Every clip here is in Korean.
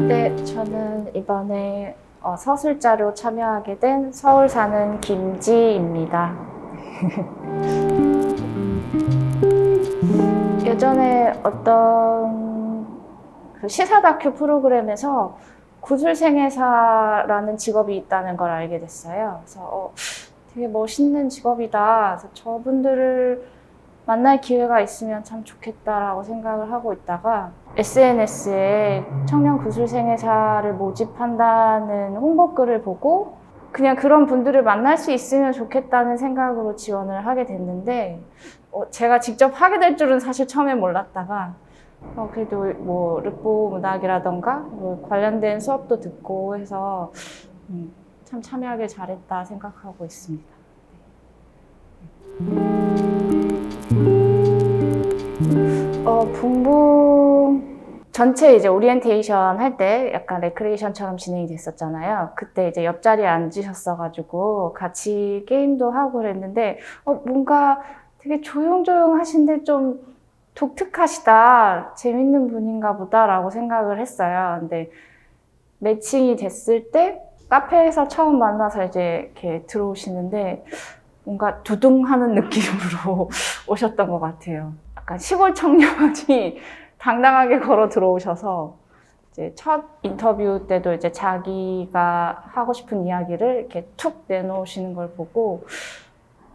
네, 저는 이번에 서술자로 참여하게 된 서울 사는 김지입니다. 예전에 어떤 그 시사 다큐 프로그램에서 구술생애사라는 직업이 있다는 걸 알게 됐어요. 그래서 되게 멋있는 직업이다. 그래서 저분들을 만날 기회가 있으면 참 좋겠다라고 생각을 하고 있다가 SNS에 청년 구술생애사를 모집한다는 홍보글을 보고 그냥 그런 분들을 만날 수 있으면 좋겠다는 생각으로 지원을 하게 됐는데 제가 직접 하게 될 줄은 사실 처음에 몰랐다가 그래도 뭐 르포 문학이라던가 뭐 관련된 수업도 듣고 해서 참 참여하길 잘했다 생각하고 있습니다. 붕붕 전체 이제 오리엔테이션 할 때 약간 레크레이션처럼 진행이 됐었잖아요. 그때 이제 옆자리에 앉으셨어가지고 같이 게임도 하고 그랬는데 뭔가 되게 조용조용하신데 좀 독특하시다, 재밌는 분인가 보다라고 생각을 했어요. 근데 매칭이 됐을 때 카페에서 처음 만나서 이제 이렇게 들어오시는데 뭔가 두둥하는 느낌으로 오셨던 것 같아요. 약간 시골 청년이 당당하게 걸어 들어오셔서 이제 첫 인터뷰 때도 이제 자기가 하고 싶은 이야기를 이렇게 툭 내놓으시는 걸 보고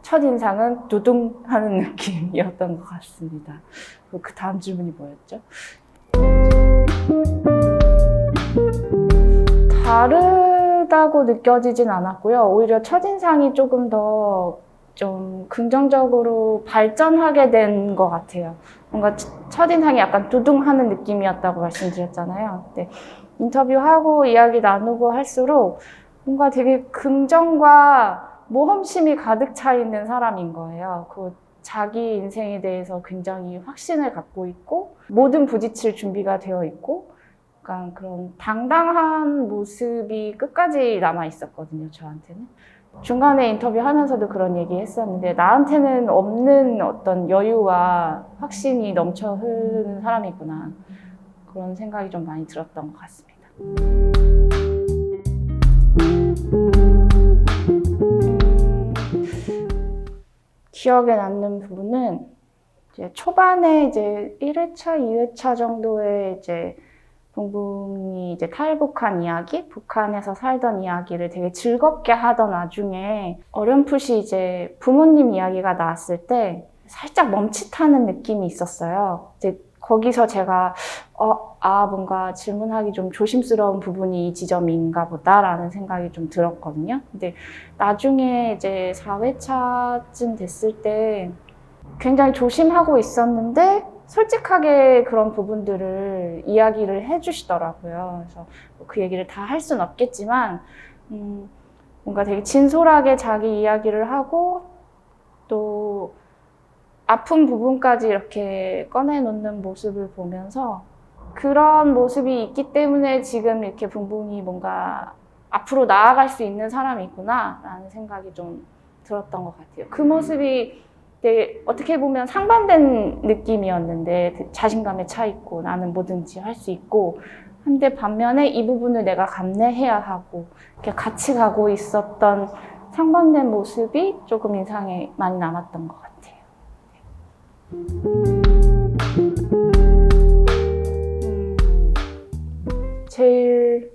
첫 인상은 두둥하는 느낌이었던 것 같습니다. 그 다음 질문이 뭐였죠? 다르다고 느껴지진 않았고요. 오히려 첫인상이 조금 더 좀 긍정적으로 발전하게 된 것 같아요. 뭔가 첫인상이 약간 두둥하는 느낌이었다고 말씀드렸잖아요. 근데 인터뷰하고 이야기 나누고 할수록 뭔가 되게 긍정과 모험심이 가득 차 있는 사람인 거예요. 그 자기 인생에 대해서 굉장히 확신을 갖고 있고 모든 부딪힐 준비가 되어 있고 약간 그런 당당한 모습이 끝까지 남아 있었거든요, 저한테는. 중간에 인터뷰하면서도 그런 얘기 했었는데 나한테는 없는 어떤 여유와 확신이 넘쳐 흐르는 사람이구나. 그런 생각이 좀 많이 들었던 것 같습니다. 기억에 남는 부분은 이제 초반에 이제 1회차, 2회차 정도에 이제 붕붕이 이제 탈북한 이야기, 북한에서 살던 이야기를 되게 즐겁게 하던 와중에 어렴풋이 이제 부모님 이야기가 나왔을 때 살짝 멈칫하는 느낌이 있었어요. 이제 거기서 제가 뭔가 질문하기 좀 조심스러운 부분이 이 지점인가 보다라는 생각이 좀 들었거든요. 근데 나중에 이제 4회차쯤 됐을 때 굉장히 조심하고 있었는데 솔직하게 그런 부분들을 이야기를 해주시더라고요. 그래서 그 얘기를 다 할 순 없겠지만 뭔가 되게 진솔하게 자기 이야기를 하고 또 아픈 부분까지 이렇게 꺼내놓는 모습을 보면서 그런 모습이 있기 때문에 지금 이렇게 붕붕이 뭔가 앞으로 나아갈 수 있는 사람이구나 라는 생각이 좀 들었던 것 같아요. 그 모습이 되게 어떻게 보면 상반된 느낌이었는데 자신감에 차 있고 나는 뭐든지 할 수 있고 근데 반면에 이 부분을 내가 감내해야 하고 이렇게 같이 가고 있었던 상반된 모습이 조금 인상에 많이 남았던 것 같아요. 제일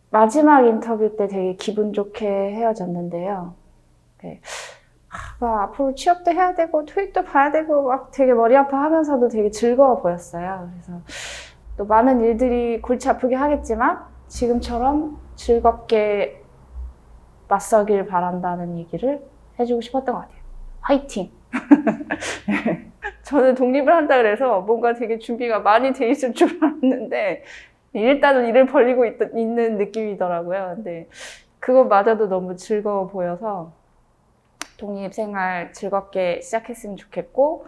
마지막 인터뷰 때 되게 기분 좋게 헤어졌는데요. 막 앞으로 취업도 해야 되고 토익도 봐야 되고 막 되게 머리 아파하면서도 되게 즐거워 보였어요. 그래서 또 많은 일들이 골치 아프게 하겠지만 지금처럼 즐겁게 맞서길 바란다는 얘기를 해주고 싶었던 것 같아요. 화이팅! 저는 독립을 한다 그래서 뭔가 되게 준비가 많이 돼 있을 줄 알았는데 일단은 일을 벌리고 있는 느낌이더라고요. 근데 그것마저도 너무 즐거워 보여서 독립생활 즐겁게 시작했으면 좋겠고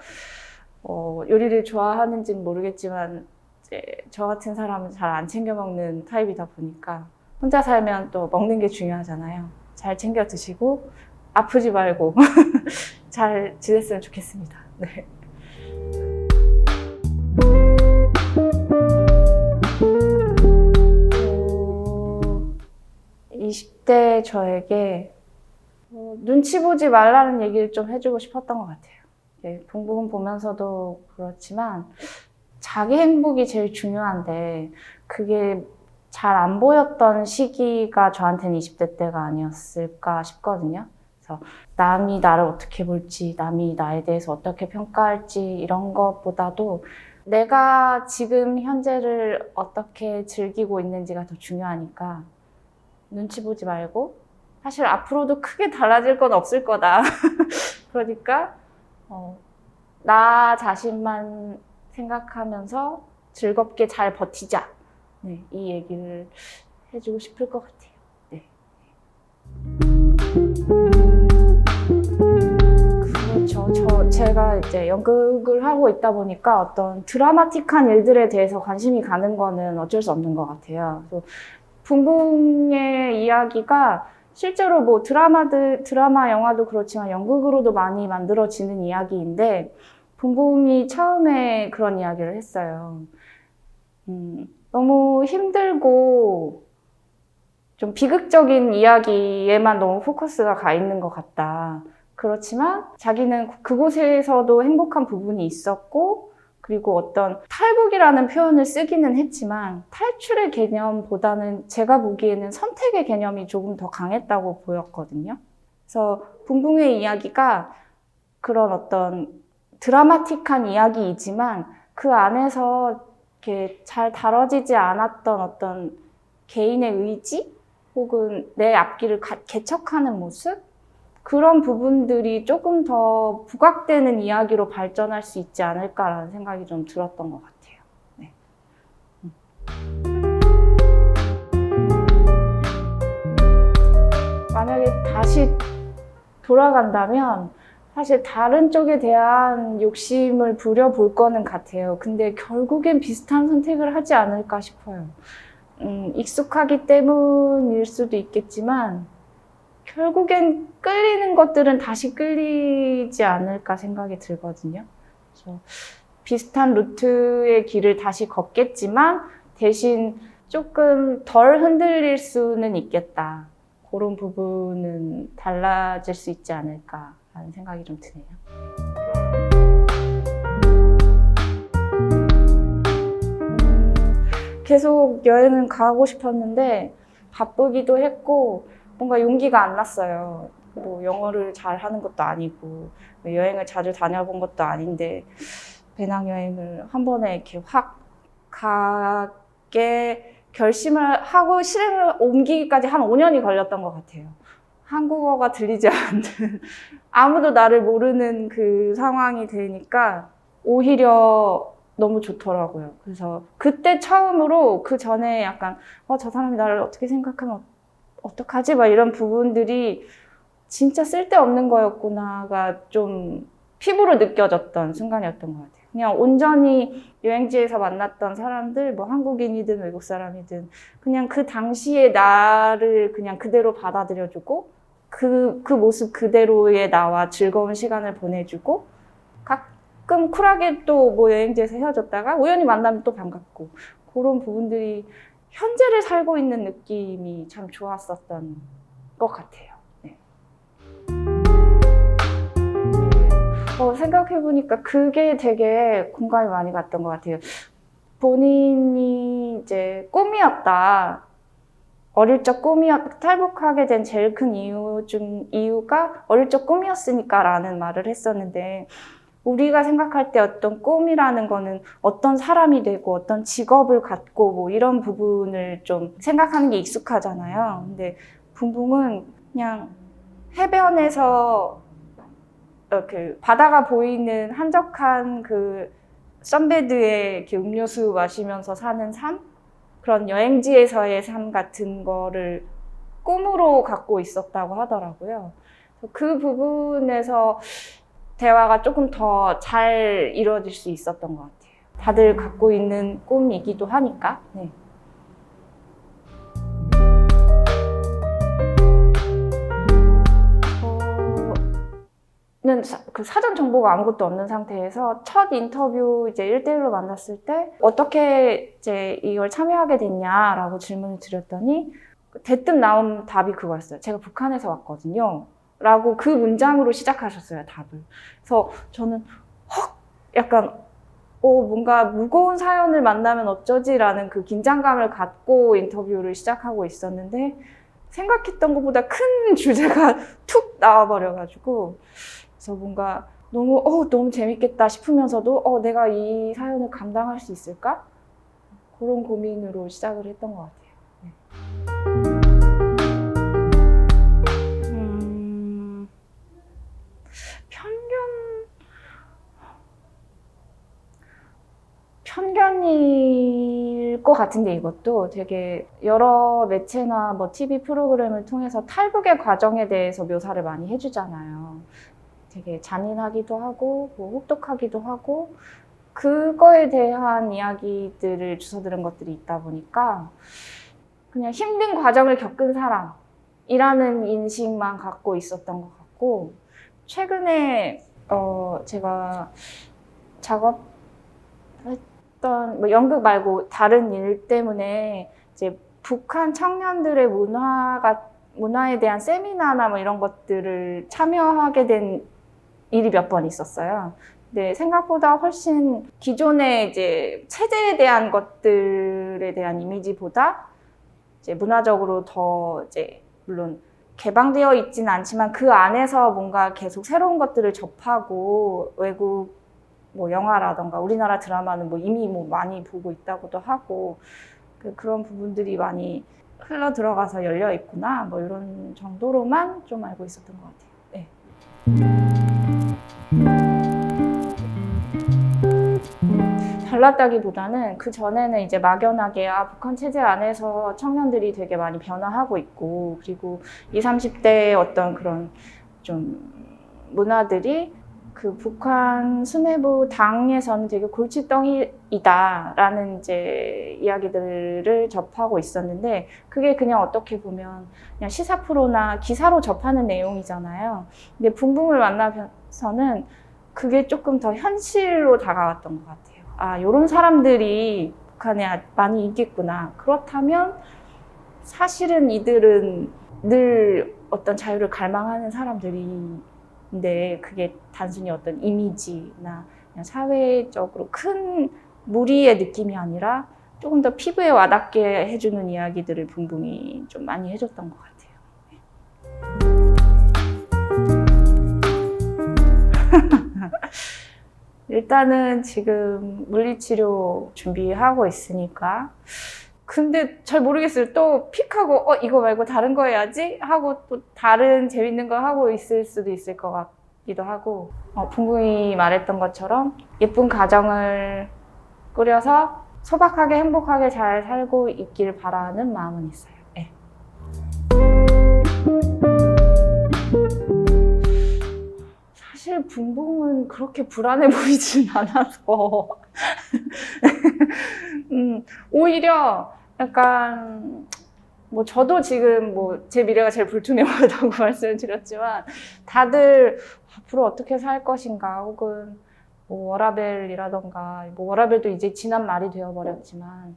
요리를 좋아하는지는 모르겠지만 이제 저 같은 사람은 잘 안 챙겨 먹는 타입이다 보니까 혼자 살면 또 먹는 게 중요하잖아요. 잘 챙겨 드시고 아프지 말고 잘 지냈으면 좋겠습니다. 네. 20대 저에게 눈치 보지 말라는 얘기를 좀 해주고 싶었던 것 같아요. 붕붕 보면서도 그렇지만 자기 행복이 제일 중요한데 그게 잘 안 보였던 시기가 저한테는 20대 때가 아니었을까 싶거든요. 그래서 남이 나를 어떻게 볼지, 남이 나에 대해서 어떻게 평가할지 이런 것보다도 내가 지금 현재를 어떻게 즐기고 있는지가 더 중요하니까 눈치 보지 말고 사실 앞으로도 크게 달라질 건 없을 거다. 그러니까 나 자신만 생각하면서 즐겁게 잘 버티자. 네, 이 얘기를 해주고 싶을 것 같아요. 네. 그렇죠. 제가 이제 연극을 하고 있다 보니까 어떤 드라마틱한 일들에 대해서 관심이 가는 거는 어쩔 수 없는 것 같아요. 붕붕의 이야기가 실제로 뭐 드라마, 영화도 그렇지만 연극으로도 많이 만들어지는 이야기인데 붕붕이 처음에 그런 이야기를 했어요. 너무 힘들고 좀 비극적인 이야기에만 너무 포커스가 가 있는 것 같다. 그렇지만 자기는 그곳에서도 행복한 부분이 있었고 그리고 어떤 탈북이라는 표현을 쓰기는 했지만 탈출의 개념보다는 제가 보기에는 선택의 개념이 조금 더 강했다고 보였거든요. 그래서 붕붕의 이야기가 그런 어떤 드라마틱한 이야기이지만 그 안에서 이렇게 잘 다뤄지지 않았던 어떤 개인의 의지 혹은 내 앞길을 개척하는 모습 그런 부분들이 조금 더 부각되는 이야기로 발전할 수 있지 않을까라는 생각이 좀 들었던 것 같아요. 네. 만약에 다시 돌아간다면 사실 다른 쪽에 대한 욕심을 부려볼 거는 같아요. 근데 결국엔 비슷한 선택을 하지 않을까 싶어요. 익숙하기 때문일 수도 있겠지만 결국엔 끌리는 것들은 다시 끌리지 않을까 생각이 들거든요. 그래서 비슷한 루트의 길을 다시 걷겠지만 대신 조금 덜 흔들릴 수는 있겠다. 그런 부분은 달라질 수 있지 않을까라는 생각이 좀 드네요. 계속 여행은 가고 싶었는데 바쁘기도 했고 뭔가 용기가 안 났어요. 뭐 영어를 잘 하는 것도 아니고 여행을 자주 다녀본 것도 아닌데 배낭여행을 한 번에 이렇게 확 가게 결심을 하고 실행을 옮기기까지 한 5년이 걸렸던 것 같아요. 한국어가 들리지 않는 아무도 나를 모르는 그 상황이 되니까 오히려 너무 좋더라고요. 그래서 그때 처음으로 그 전에 약간 저 사람이 나를 어떻게 생각하면 어떡하지? 막 이런 부분들이 진짜 쓸데없는 거였구나가 좀 피부로 느껴졌던 순간이었던 것 같아요. 그냥 온전히 여행지에서 만났던 사람들, 뭐 한국인이든 외국 사람이든 그냥 그 당시의 나를 그냥 그대로 받아들여주고 그 모습 그대로의 나와 즐거운 시간을 보내주고 가끔 쿨하게 또 뭐 여행지에서 헤어졌다가 우연히 만나면 또 반갑고 그런 부분들이 현재를 살고 있는 느낌이 참 좋았었던 것 같아요. 네. 생각해보니까 그게 되게 공감이 많이 갔던 것 같아요. 본인이 이제 꿈이었다. 어릴 적 탈북하게 된 제일 큰 이유가 어릴 적 꿈이었으니까 라는 말을 했었는데 우리가 생각할 때 어떤 꿈이라는 거는 어떤 사람이 되고 어떤 직업을 갖고 뭐 이런 부분을 좀 생각하는 게 익숙하잖아요. 근데 붕붕은 그냥 해변에서 이렇게 바다가 보이는 한적한 그 선베드에 이렇게 음료수 마시면서 사는 삶? 그런 여행지에서의 삶 같은 거를 꿈으로 갖고 있었다고 하더라고요. 그 부분에서 대화가 조금 더 잘 이루어질 수 있었던 것 같아요. 다들 갖고 있는 꿈이기도 하니까. 네. 그 사전 정보가 아무것도 없는 상태에서 첫 인터뷰 이제 1대1로 만났을 때 어떻게 이제 이걸 참여하게 됐냐라고 질문을 드렸더니 대뜸 나온 답이 그거였어요. 제가 북한에서 왔거든요. 라고 그 문장으로 시작하셨어요, 답을. 그래서 저는 약간 뭔가 무거운 사연을 만나면 어쩌지라는 그 긴장감을 갖고 인터뷰를 시작하고 있었는데 생각했던 것보다 큰 주제가 툭 나와버려가지고 그래서 뭔가 너무 재밌겠다 싶으면서도 내가 이 사연을 감당할 수 있을까? 그런 고민으로 시작을 했던 것 같아요. 네. 편견일 것 같은데 이것도 되게 여러 매체나 뭐 TV 프로그램을 통해서 탈북의 과정에 대해서 묘사를 많이 해주잖아요. 되게 잔인하기도 하고 뭐 혹독하기도 하고 그거에 대한 이야기들을 주워들은 것들이 있다 보니까 그냥 힘든 과정을 겪은 사람이라는 인식만 갖고 있었던 것 같고 최근에 제가 뭐 연극 말고 다른 일 때문에 이제 북한 청년들의 문화에 대한 세미나나 뭐 이런 것들을 참여하게 된 일이 몇 번 있었어요. 근데 생각보다 훨씬 기존의 이제 체제에 대한 것들에 대한 이미지보다 이제 문화적으로 더 이제 물론 개방되어 있지는 않지만 그 안에서 뭔가 계속 새로운 것들을 접하고 외국 뭐 영화라던가 우리나라 드라마는 뭐 이미 뭐 많이 보고 있다고도 하고 그런 부분들이 많이 흘러 들어가서 열려 있구나 뭐 이런 정도로만 좀 알고 있었던 것 같아요. 네. 달랐다기보다는 그 전에는 이제 막연하게 북한 체제 안에서 청년들이 되게 많이 변화하고 있고 그리고 20, 30대의 어떤 그런 좀 문화들이 그 북한 수뇌부 당에서는 되게 골칫덩이다라는 이제 이야기들을 접하고 있었는데 그게 그냥 어떻게 보면 그냥 시사 프로나 기사로 접하는 내용이잖아요. 근데 붕붕을 만나서는 그게 조금 더 현실로 다가왔던 것 같아요. 이런 사람들이 북한에 많이 있겠구나. 그렇다면 사실은 이들은 늘 어떤 자유를 갈망하는 사람들인데 그게 단순히 어떤 이미지나 그냥 사회적으로 큰 무리의 느낌이 아니라 조금 더 피부에 와닿게 해주는 이야기들을 붕붕이 좀 많이 해줬던 것 같아요. 일단은 지금 물리치료 준비하고 있으니까 근데 잘 모르겠어요. 또 픽하고 이거 말고 다른 거 해야지 하고 또 다른 재밌는 거 하고 있을 수도 있을 것 같기도 하고 붕붕이 말했던 것처럼 예쁜 가정을 꾸려서 소박하게 행복하게 잘 살고 있길 바라는 마음은 있어요. 네. 사실 붕붕은 그렇게 불안해 보이진 않아서 오히려 약간 뭐 저도 지금 뭐 제 미래가 제일 불투명하다고 말씀을 드렸지만 다들 앞으로 어떻게 살 것인가 혹은 뭐 워라벨이라던가 뭐 워라벨도 이제 지난 말이 되어버렸지만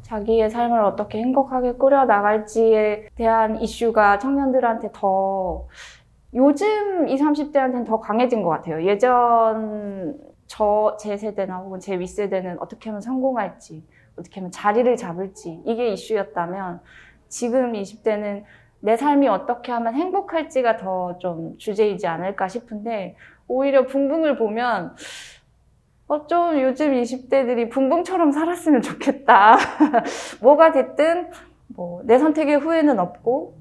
자기의 삶을 어떻게 행복하게 꾸려나갈지에 대한 이슈가 청년들한테 더 요즘 20, 30대한테는 더 강해진 것 같아요. 예전 제 세대나 혹은 제 윗세대는 어떻게 하면 성공할지, 어떻게 하면 자리를 잡을지 이게 이슈였다면 지금 20대는 내 삶이 어떻게 하면 행복할지가 더 좀 주제이지 않을까 싶은데 오히려 붕붕을 보면 좀 요즘 20대들이 붕붕처럼 살았으면 좋겠다. 뭐가 됐든 뭐 내 선택의 후회는 없고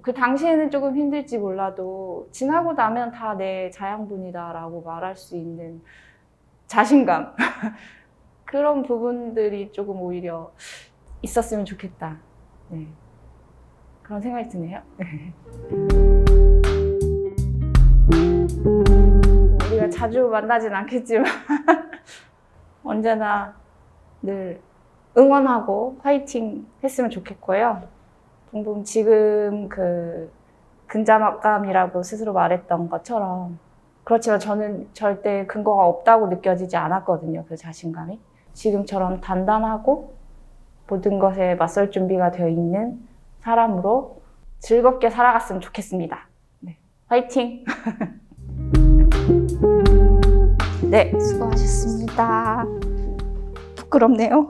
그 당시에는 조금 힘들지 몰라도 지나고 나면 다 내 자양분이다라고 말할 수 있는 자신감 그런 부분들이 조금 오히려 있었으면 좋겠다. 네. 그런 생각이 드네요. 우리가 자주 만나진 않겠지만 언제나 늘 응원하고 파이팅 했으면 좋겠고요. 붕붕 지금 그 근자감이라고 스스로 말했던 것처럼 그렇지만 저는 절대 근거가 없다고 느껴지지 않았거든요. 그 자신감이. 지금처럼 단단하고 모든 것에 맞설 준비가 되어 있는 사람으로 즐겁게 살아갔으면 좋겠습니다. 네, 화이팅! 네, 수고하셨습니다. 부끄럽네요.